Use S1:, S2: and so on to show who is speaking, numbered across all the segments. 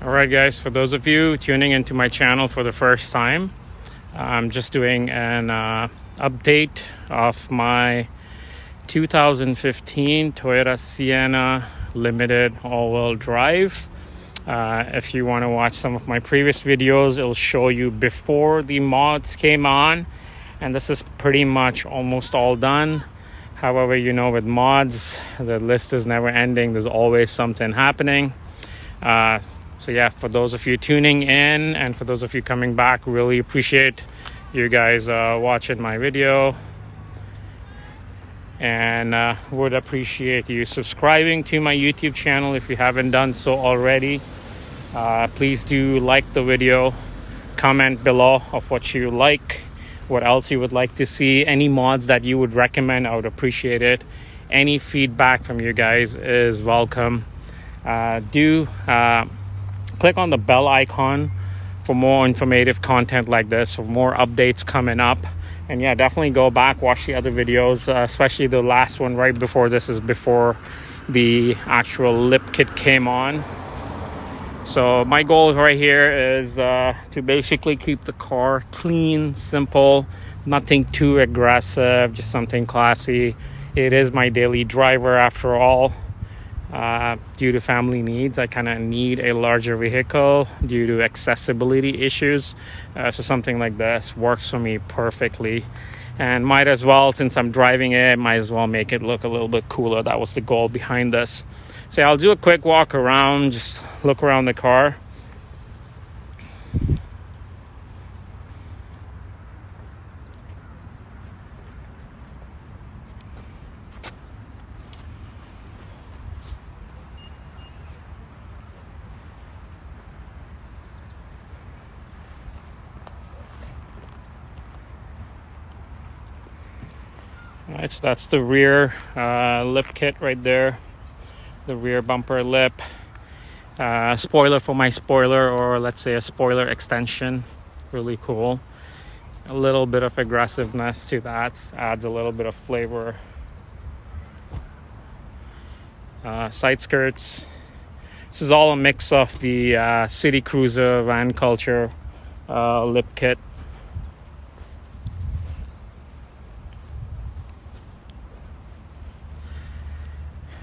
S1: Alright guys, for those of you tuning into my channel for the first time, I'm just doing an update of my 2015 Toyota Sienna Limited all-wheel drive. If you want to watch some of my previous videos, it'll show you before the mods came on, and this is pretty much almost all done. However, you know, with mods, the list is never ending. There's always something happening. So yeah, for those of you tuning in and for those of you coming back, really appreciate you guys watching my video, and would appreciate you subscribing to my YouTube channel if you haven't done so already. Please do like the video, comment below of what you like, what else you would like to see, any mods that you would recommend. I would appreciate it. Any feedback from you guys is welcome. Click on the bell icon for more informative content like this, for more updates coming up. And yeah, definitely go back, watch the other videos, especially the last one right before this is before the actual lip kit came on. So my goal right here is to basically keep the car clean, simple, nothing too aggressive, just something classy. It is my daily driver after all. Due to family needs, I kind of need a larger vehicle due to accessibility issues. So something like this works for me perfectly, and might as well, since I'm driving it, might as well make it look a little bit cooler. That was the goal behind this. So I'll do a quick walk around, just look around the car. Alright, so that's the rear lip kit right there, the rear bumper lip, spoiler for my spoiler, or let's say a spoiler extension. Really cool. A little bit of aggressiveness to that, adds a little bit of flavor. Side skirts. This is all a mix of the CityKruiser VanKulture lip kit.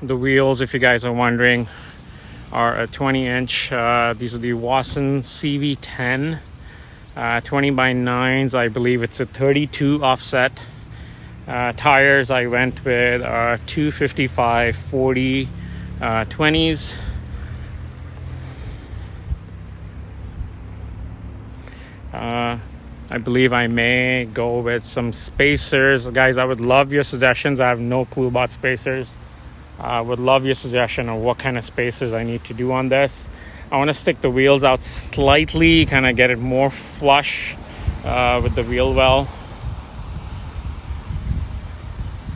S1: The wheels, if you guys are wondering, are a 20-inch. These are the Vossen CV10 20x9s. I believe it's a 32 offset. Tires I went with are 255/40 20s. I believe I may go with some spacers. Guys, I would love your suggestions. I have no clue about spacers. I would love your suggestion on what kind of spacers I need to do on this. I want to stick the wheels out slightly, kind of get it more flush with the wheel well.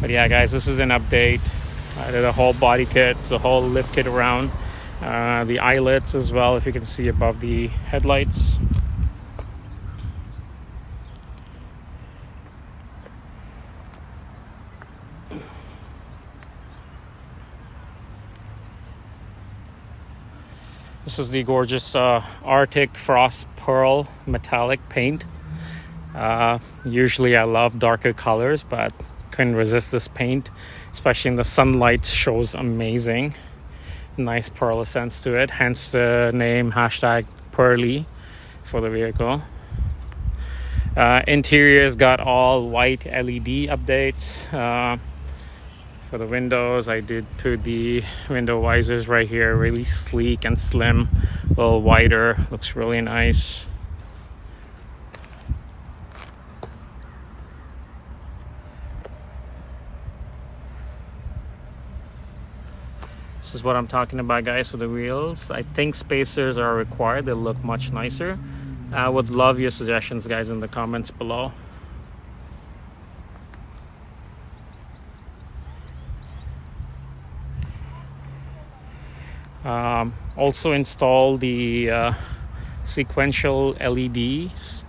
S1: But yeah, guys, this is an update. I did a whole body kit, the whole lip kit around. The eyelets as well, if you can see above the headlights. This is the gorgeous Arctic Frost Pearl metallic paint. Usually I love darker colors, but couldn't resist this paint, especially in the sunlight. Shows amazing. Nice pearlescence to it, hence the name #Pearly for the vehicle. Interior's got all white LED updates. For the windows, I did put the window visors right here, really sleek and slim, a little wider, looks really nice. This is what I'm talking about, guys, for the wheels. I think spacers are required. They look much nicer. I would love your suggestions, guys, in the comments below. Also install the sequential LEDs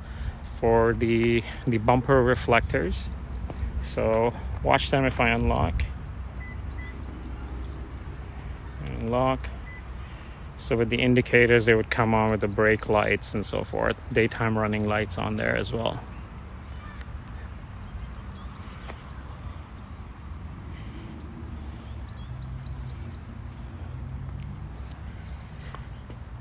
S1: for the bumper reflectors. So watch them if I unlock. So with the indicators, they would come on with the brake lights and so forth. Daytime running lights on there as well.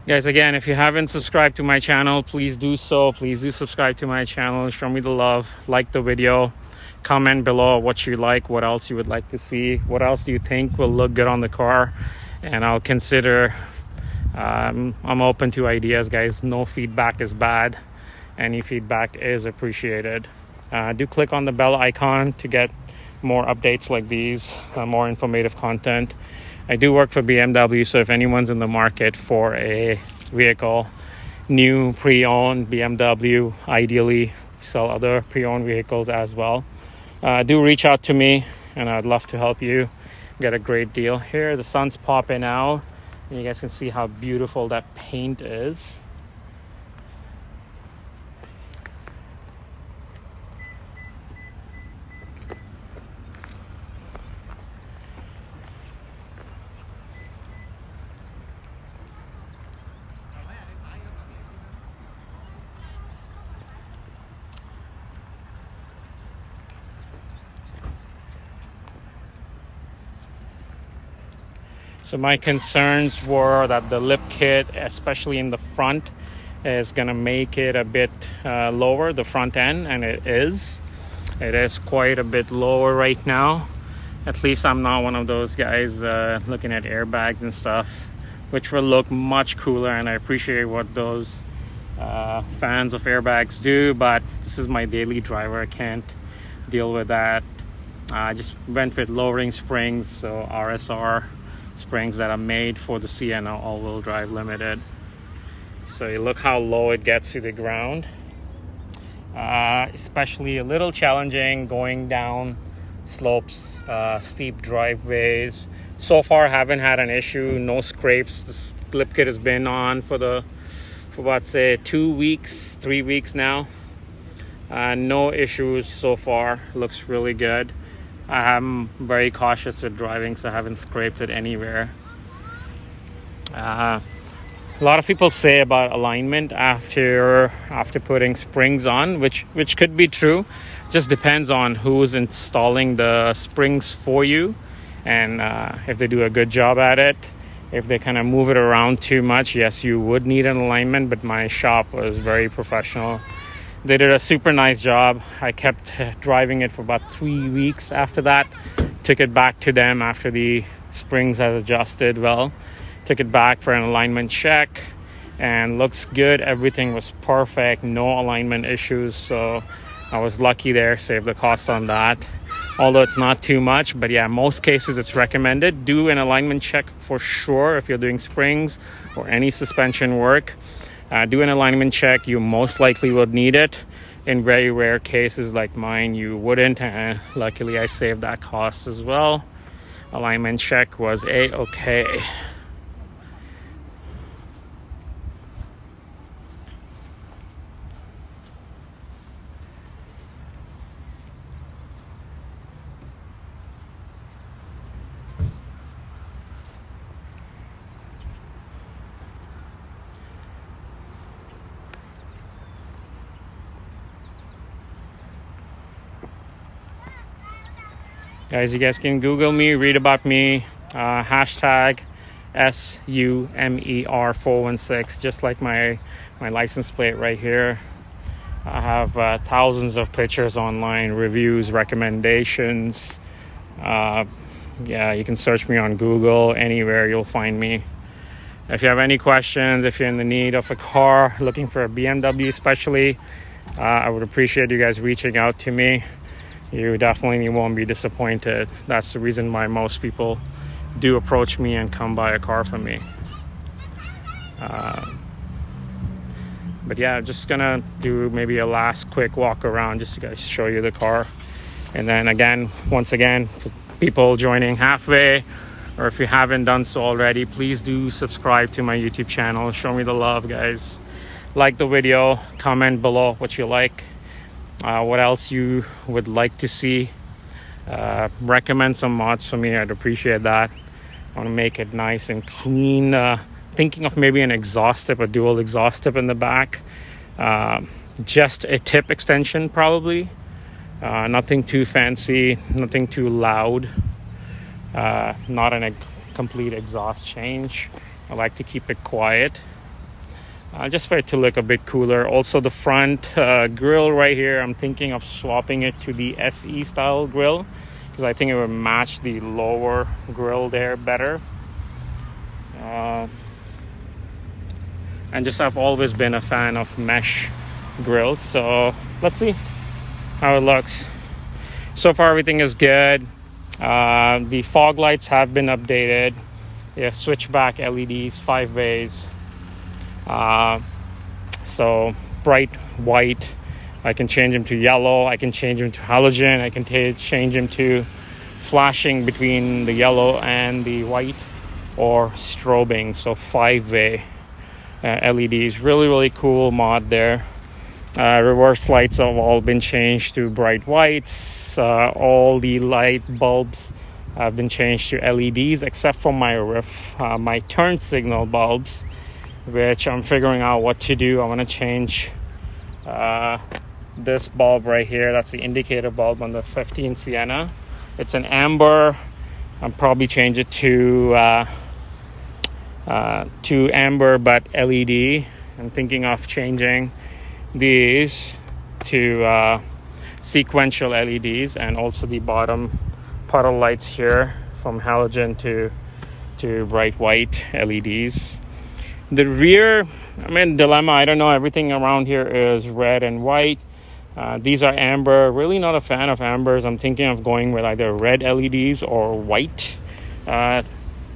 S1: Guys, again, if you haven't subscribed to my channel, please do so. Please do subscribe to my channel. Show me the love. Like the video. Comment below what you like, what else you would like to see. What else do you think will look good on the car? And I'll consider. I'm open to ideas, guys. No feedback is bad. Any feedback is appreciated. Do click on the bell icon to get more updates like these, more informative content. I do work for BMW, so if anyone's in the market for a vehicle, new pre-owned BMW, ideally sell other pre-owned vehicles as well, do reach out to me, and I'd love to help you get a great deal. Here the sun's popping out, and you guys can see how beautiful that paint is. So my concerns were that the lip kit, especially in the front, is going to make it a bit lower, the front end, and it is. It is quite a bit lower right now. At least I'm not one of those guys looking at airbags and stuff, which will look much cooler, and I appreciate what those fans of airbags do, but this is my daily driver. I can't deal with that. I just went with lowering springs, so RSR springs that are made for the Sienna all-wheel drive limited. So you look how low it gets to the ground. Especially a little challenging going down slopes, steep driveways. So far haven't had an issue, no scrapes. The lip kit has been on for about, say, 2 weeks, 3 weeks now. No issues so far. Looks really good. I'm very cautious with driving, so I haven't scraped it anywhere. A lot of people say about alignment after putting springs on, which could be true. Just depends on who's installing the springs for you, and if they do a good job at it. If they kind of move it around too much, yes, you would need an alignment, but my shop was very professional. They did a super nice job. I kept driving it for about 3 weeks after that. Took it back to them after the springs had adjusted well. Took it back for an alignment check, and looks good. Everything was perfect. No alignment issues. So I was lucky there. Saved the cost on that. Although it's not too much. But yeah, most cases it's recommended. Do an alignment check for sure if you're doing springs or any suspension work. Do an alignment check. You most likely would need it. In very rare cases like mine, you wouldn't. Luckily, I saved that cost as well. Alignment check was A-okay. Guys, you guys can Google me, read about me, hashtag SUMER416, just like my license plate right here. I have thousands of pictures online, reviews, recommendations. Yeah, you can search me on Google, anywhere you'll find me. If you have any questions, if you're in the need of a car, looking for a BMW especially, I would appreciate you guys reaching out to me. You definitely won't be disappointed. That's the reason why most people do approach me and come buy a car from me. But yeah, just gonna do maybe a last quick walk around just to guys show you the car. And then again, once again, for people joining halfway, or if you haven't done so already, please do subscribe to my YouTube channel. Show me the love, guys. Like the video, comment below what you like. What else you would like to see. Recommend some mods for me. I'd appreciate that. I want to make it nice and clean, thinking of maybe an exhaust tip, a dual exhaust tip in the back. Just a tip extension probably. Nothing too fancy, nothing too loud. Not a complete exhaust change. I like to keep it quiet. Just for it to look a bit cooler. Also the front grill right here, I'm thinking of swapping it to the SE style grill, because I think it would match the lower grill there better. And just I've always been a fan of mesh grills, so let's see how it looks. So far everything is good. The fog lights have been updated. Yeah, switchback LEDs, 5 ways. So bright white. I can change them to yellow. I can change them to halogen. I can change them to flashing between the yellow and the white, or strobing. So 5-way LEDs. Really cool mod there. Reverse lights have all been changed to bright whites. All the light bulbs have been changed to LEDs, except for my my turn signal bulbs, which I'm figuring out what to do. I want to change this bulb right here. That's the indicator bulb on the 15 Sienna. It's an amber. I'll probably change it to amber but LED. I'm thinking of changing these to sequential LEDs, and also the bottom puddle lights here from halogen to bright white LEDs. The rear, dilemma. I don't know, everything around here is red and white. These are amber. Really not a fan of ambers. I'm thinking of going with either red LEDs or white.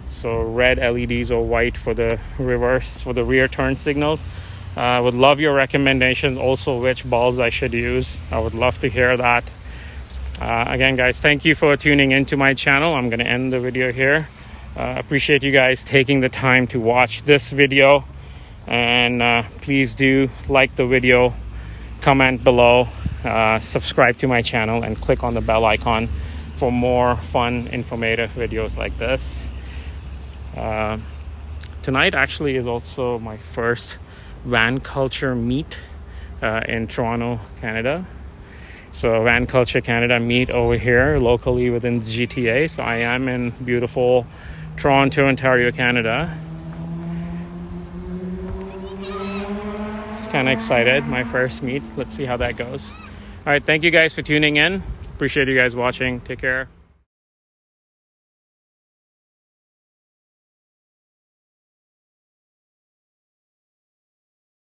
S1: So red LEDs or white for the rear turn signals. I would love your recommendations, also which bulbs I should use. I would love to hear that. Again, guys, thank you for tuning into my channel. I'm going to end the video here. Appreciate you guys taking the time to watch this video, and please do like the video, comment below, subscribe to my channel, and click on the bell icon for more fun, informative videos like this. Tonight actually is also my first VanKulture meet in Toronto, Canada. So VanKulture Canada meet over here locally within the GTA. So I am in beautiful Toronto, Ontario, Canada. Just kind of excited. My first meet. Let's see how that goes. All right, thank you guys for tuning in. Appreciate you guys watching. Take care.